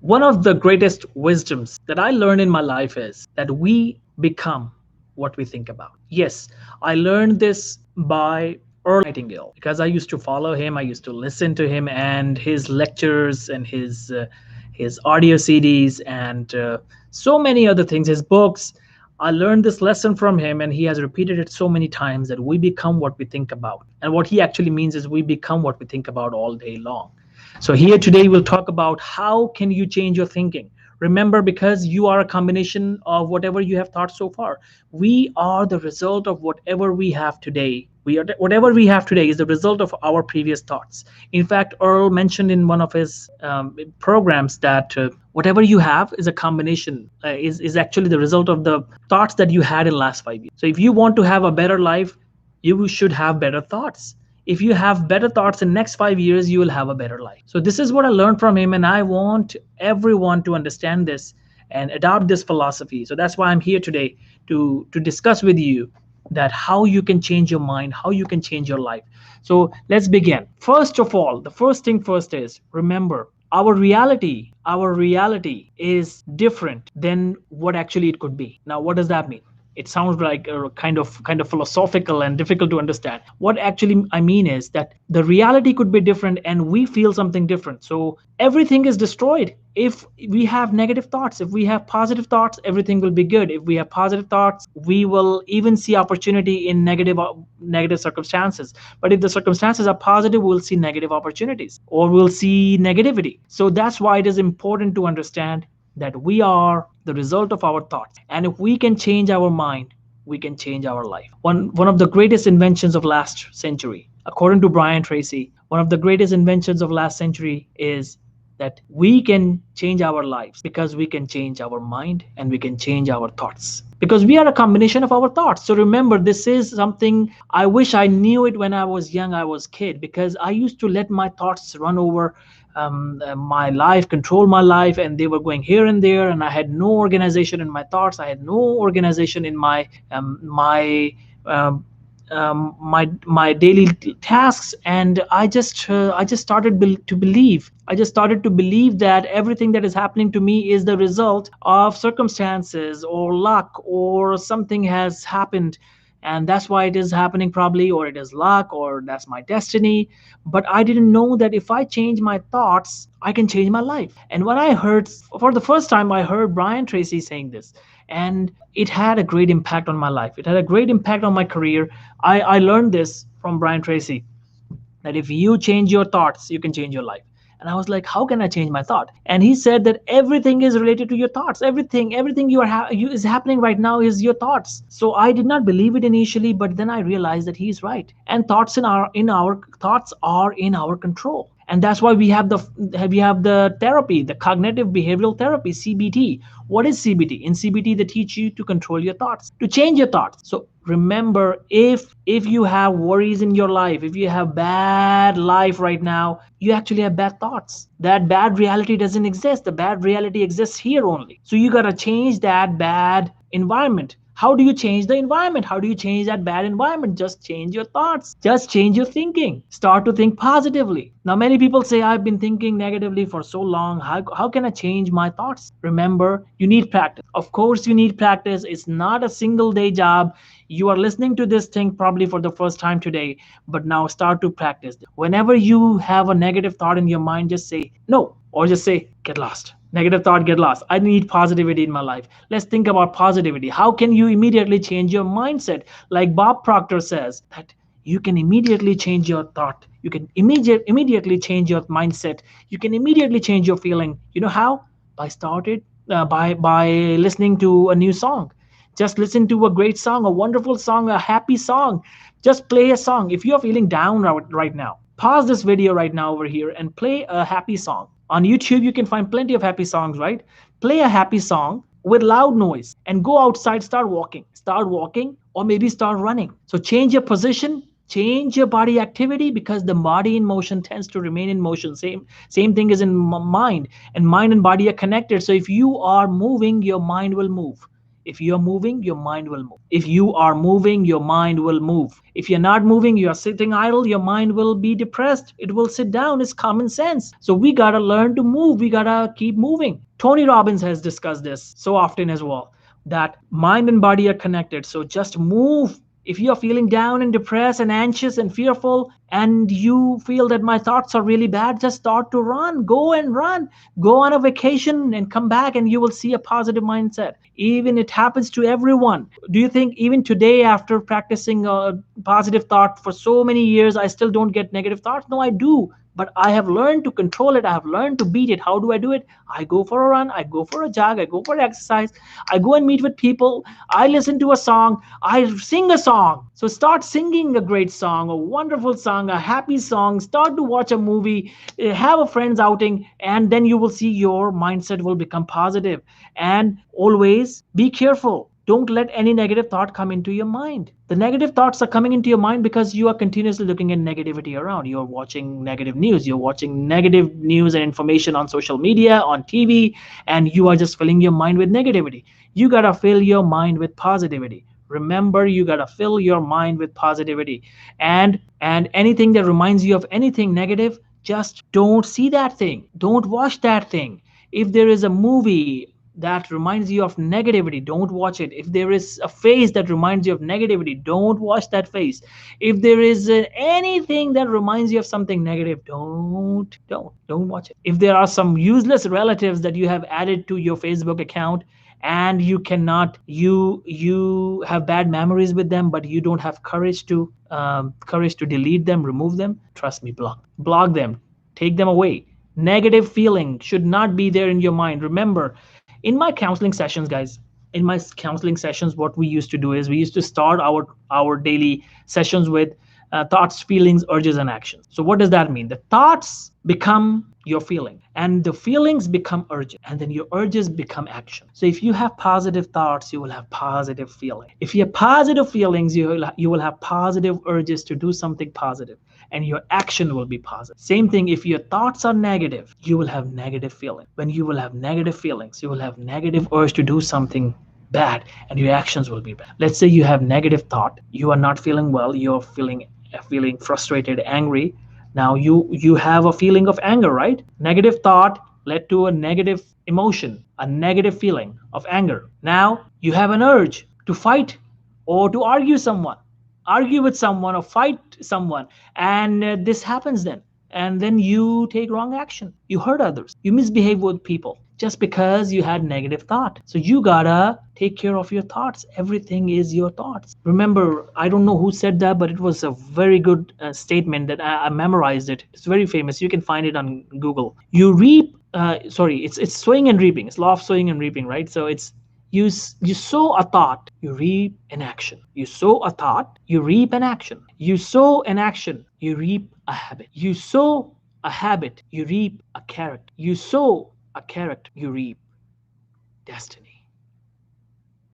One of the greatest wisdoms that I learned in my life is that we become what we think about. Yes, I learned this by Earl Nightingale because I used to follow him. I used to listen to him and his lectures and his audio CDs and so many other things, his books. I learned this lesson from him, and he has repeated it so many times that we become what we think about. And what he actually means is we become what we think about all day long. So here today we'll talk about how can you change your thinking. Remember, because you are a combination of whatever you have thought so far. We are the result of whatever we have today. Whatever we have today is the result of our previous thoughts. In fact, Earl mentioned in one of his programs that whatever you have is a combination, is actually the result of the thoughts that you had in the last 5 years. So if you want to have a better life, you should have better thoughts. If you have better thoughts in next 5 years, you will have a better life. So this is what I learned from him, and I want everyone to understand this and adopt this philosophy. So that's why I'm here today to discuss with you that how you can change your mind, how you can change your life. So let's begin. First of all, the first thing first is remember our reality is different than what actually it could be. Now what does that mean? It sounds like a kind of philosophical and difficult to understand. What actually I mean is that the reality could be different and we feel something different. So everything is destroyed if we have negative thoughts. If we have positive thoughts, everything will be good. If we have positive thoughts, we will even see opportunity in negative circumstances. But if the circumstances are positive, we'll see negative opportunities or we'll see negativity. So that's why it is important to understand that we are the result of our thoughts. And if we can change our mind, we can change our life. One of the greatest inventions of last century, according to Brian Tracy, one of the greatest inventions of last century is that we can change our lives because we can change our mind and we can change our thoughts. Because we are a combination of our thoughts. So remember, this is something I wish I knew it when I was young, I was kid, because I used to let my thoughts run over my life, control my life, and they were going here and there, and I had no organization in my thoughts. I had no organization in my daily tasks, and I just started to believe that everything that is happening to me is the result of circumstances or luck or something has happened, and that's why it is happening probably, or it is luck, or that's my destiny. But I didn't know that if I change my thoughts, I can change my life. And when I heard, for the first time, I heard Brian Tracy saying this, and it had a great impact on my life. It had a great impact on my career. I learned this from Brian Tracy, that if you change your thoughts, you can change your life. And I was like, how can I change my thought? And he said that everything is related to your thoughts. Everything is happening right now is your thoughts. So I did not believe it initially, but then I realized that he's right. And thoughts in our thoughts are in our control. And that's why we have the therapy, the cognitive behavioral therapy, CBT. What is CBT? In CBT, they teach you to control your thoughts, to change your thoughts. So remember, if you have worries in your life, if you have bad life right now, you actually have bad thoughts. That bad reality doesn't exist. The bad reality exists here only. So you got to change that bad environment. How do you change the environment? How do you change that bad environment? Just change your thoughts. Just change your thinking. Start to think positively. Now, many people say, I've been thinking negatively for so long. How can I change my thoughts? Remember, you need practice. Of course, you need practice. It's not a single day job. You are listening to this thing probably for the first time today, but now start to practice. Whenever you have a negative thought in your mind, just say no, or just say, get lost. Negative thought, get lost. I need positivity in my life. Let's think about positivity. How can you immediately change your mindset? Like Bob Proctor says, that you can immediately change your thought. You can immediately change your mindset. You can immediately change your feeling. You know how? By listening to a new song. Just listen to a great song, a wonderful song, a happy song. Just play a song. If you're feeling down right now, pause this video right now over here and play a happy song. On YouTube, you can find plenty of happy songs, right? Play a happy song with loud noise and go outside, start walking. Start walking, or maybe start running. So change your position, change your body activity, because the body in motion tends to remain in motion. Same thing is in mind, and mind and body are connected. So if you are moving, your mind will move. If you're moving, your mind will move. If you are moving, your mind will move. If you're not moving, you're sitting idle, your mind will be depressed. It will sit down. It's common sense. So we gotta learn to move. We gotta keep moving. Tony Robbins has discussed this so often as well, that mind and body are connected. So just move. If you're feeling down and depressed and anxious and fearful, and you feel that my thoughts are really bad, just start to run. Go and run. Go on a vacation and come back, and you will see a positive mindset. Even it happens to everyone. Do you think even today, after practicing positive thought for so many years, I still don't get negative thoughts? No, I do. But I have learned to control it. I have learned to beat it. How do I do it? I go for a run. I go for a jog. I go for exercise. I go and meet with people. I listen to a song. I sing a song. So start singing a great song, a wonderful song, a happy song. Start to watch a movie, have a friend's outing, and then you will see your mindset will become positive. And always be careful. Don't let any negative thought come into your mind. The negative thoughts are coming into your mind because you are continuously looking at negativity around. You're watching negative news. You're watching negative news and information on social media, on TV, and you are just filling your mind with negativity. You gotta fill your mind with positivity. Remember, you gotta fill your mind with positivity. And anything that reminds you of anything negative, just don't see that thing. Don't watch that thing. If there is a movie that reminds you of negativity, don't watch it. If there is a face that reminds you of negativity, don't watch that face. If there is anything that reminds you of something negative, don't watch it. If there are some useless relatives that you have added to your Facebook account, and you cannot, you have bad memories with them, but you don't have courage to delete them, remove them, trust me, block them, take them away. Negative feeling should not be there in your mind. Remember, in my counseling sessions, guys, in my counseling sessions, what we used to do is we used to start our daily sessions with thoughts, feelings, urges, and actions. So what does that mean? The thoughts become your feeling, and the feelings become urgent, and then your urges become action. So if you have positive thoughts, you will have positive feeling. If you have positive feelings, you will have positive urges to do something positive, and your action will be positive. Same thing, if your thoughts are negative, you will have negative feeling. When you will have negative feelings, you will have negative urge to do something bad, and your actions will be bad. Let's say you have negative thought, you are not feeling well, you're feeling frustrated, angry. Now you have a feeling of anger, right? Negative thought led to a negative emotion, a negative feeling of anger. Now you have an urge to fight or to argue with someone or fight someone, and this happens then. And then you take wrong action, you hurt others, you misbehave with people, just because you had negative thought. So you gotta take care of your thoughts. Everything is your thoughts. Remember, I don't know who said that, but it was a very good statement that I memorized it. It's very famous. You can find it on Google. You reap it's sowing and reaping. It's law of sowing and reaping, right? So it's you sow a thought, you reap an action. You sow a thought, you reap an action. You sow an action, you reap a habit. You sow a habit, you reap a character. You sow a character, you reap destiny.